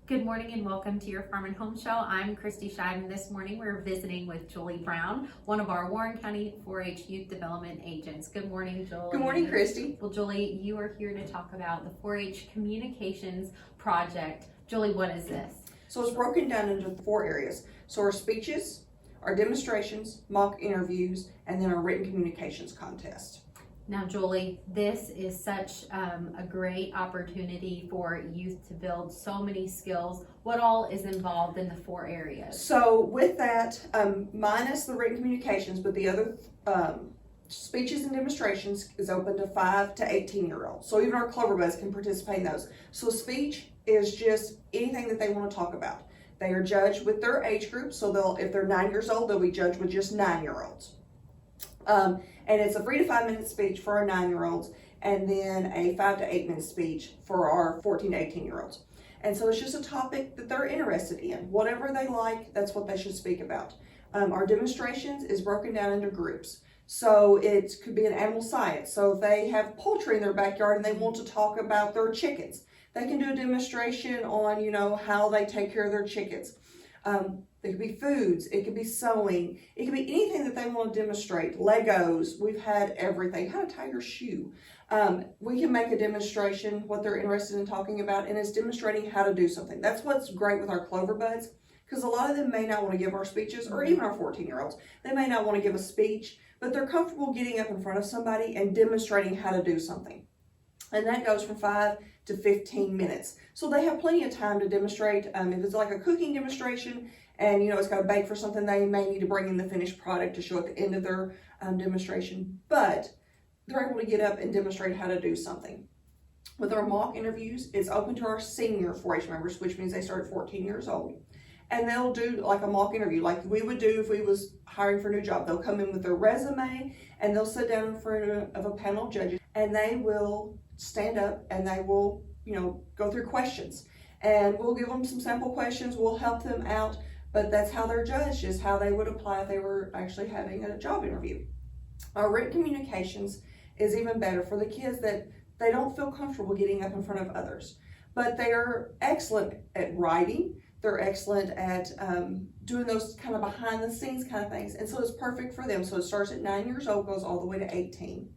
Good morning and welcome to your Farm and Home Show. I'm Kristi, Shive, and this morning we're visiting with Julie Brown, one of our Warren County 4-H Youth Development Agents. Good morning, Julie. Good morning, Kristi. Well, Julie, you are here to talk about the 4-H Communications Project. Julie, what is this? So it's broken down into 4 areas. So our speeches, our demonstrations, mock interviews, and then our written communications contest. Now, Julie, this is such a great opportunity for youth to build so many skills. What all is involved in the 4 areas? So with that, minus the written communications, but the other speeches and demonstrations is open to 5 to 18-year-olds. So even our Clover Buds can participate in those. So speech is just anything that they want to talk about. They are judged with their age group. So if they're 9 years old, they'll be judged with just 9-year-olds. And it's a 3 to 5 minute speech for our 9-year-olds, and then a 5 to 8 minute speech for our 14 to 18-year-olds. And so it's just a topic that they're interested in. Whatever they like, that's what they should speak about. Our demonstrations is broken down into groups. So it could be an animal science. So if they have poultry in their backyard and they want to talk about their chickens, they can do a demonstration on, how they take care of their chickens. It could be foods, it could be sewing, it could be anything that they want to demonstrate. Legos, we've had everything. How to tie your shoe. We can make a demonstration, what they're interested in talking about, and it's demonstrating how to do something. That's what's great with our Clover Buds, because a lot of them may not want to give our speeches, or even our 14-year-olds. They may not want to give a speech, but they're comfortable getting up in front of somebody and demonstrating how to do something. And that goes from 5 to 15 minutes. So they have plenty of time to demonstrate. If it's like a cooking demonstration and it's got to bake for something, they may need to bring in the finished product to show at the end of their demonstration. But they're able to get up and demonstrate how to do something. With our mock interviews, it's open to our senior 4-H members, which means they start at 14 years old. And they'll do like a mock interview like we would do if we was hiring for a new job. They'll come in with their resume and they'll sit down in front of a panel of judges, and they will stand up and they will, go through questions. And we'll give them some sample questions. We'll help them out. But that's how they're judged, is how they would apply if they were actually having a job interview. Our written communications is even better for the kids that they don't feel comfortable getting up in front of others. But they are excellent at writing. They're excellent at doing those kind of behind the scenes kind of things. And so it's perfect for them. So it starts at 9 years old, goes all the way to 18.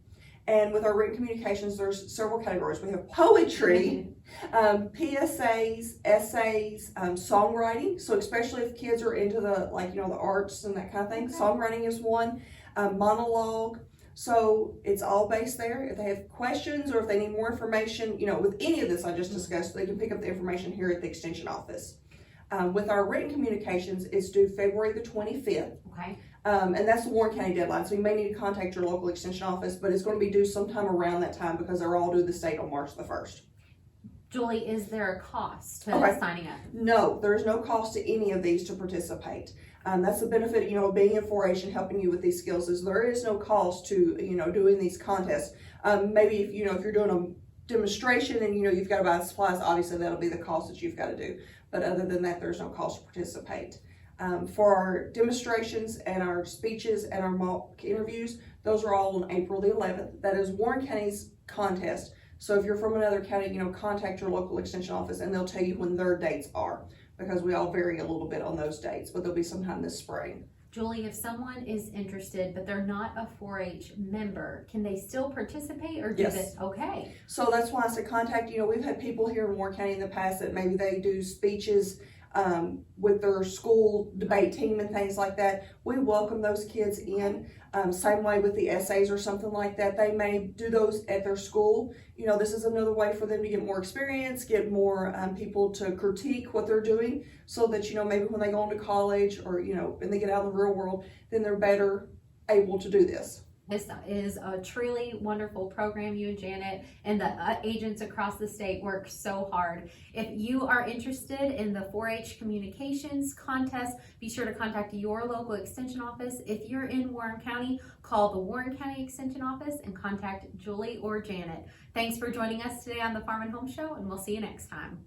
And with our written communications, there's several categories. We have poetry, PSAs, essays, songwriting. So especially if kids are into the arts and that kind of thing. Okay. Songwriting is one. Monologue. So it's all based there. If they have questions or if they need more information, with any of this I just discussed, they can pick up the information here at the Extension office. With our written communications, it's due February the 25th. Okay. And that's the Warren County deadline. So you may need to contact your local extension office, but it's going to be due sometime around that time because they're all due the state on March the 1st. Julie, is there a cost to signing up? No, there's no cost to any of these to participate. That's the benefit, of being in 4-H and helping you with these skills, is there is no cost to, doing these contests. Maybe if you're doing a demonstration and, you've got to buy supplies, obviously that'll be the cost that you've got to do. But other than that, there's no cost to participate. For our demonstrations and our speeches and our mock interviews, those are all on April the 11th. That is Warren County's contest. So if you're from another county, contact your local extension office and they'll tell you when their dates are, because we all vary a little bit on those dates, but they'll be sometime this spring. Julie, if someone is interested but they're not a 4-H member, can they still participate or do this? Okay. So that's why I said contact. We've had people here in Warren County in the past that maybe they do speeches with their school debate team and things like that. We welcome those kids in. Same way with the essays or something like that. They may do those at their school. This is another way for them to get more experience, get more people to critique what they're doing, so that, maybe when they go into college or, and they get out in the real world, then they're better able to do this. This is a truly wonderful program. You and Janet and the agents across the state work so hard. If you are interested in the 4-H communications contest, be sure to contact your local extension office. If you're in Warren County, call the Warren County Extension office and contact Julie or Janet. Thanks for joining us today on the Farm and Home Show, and we'll see you next time.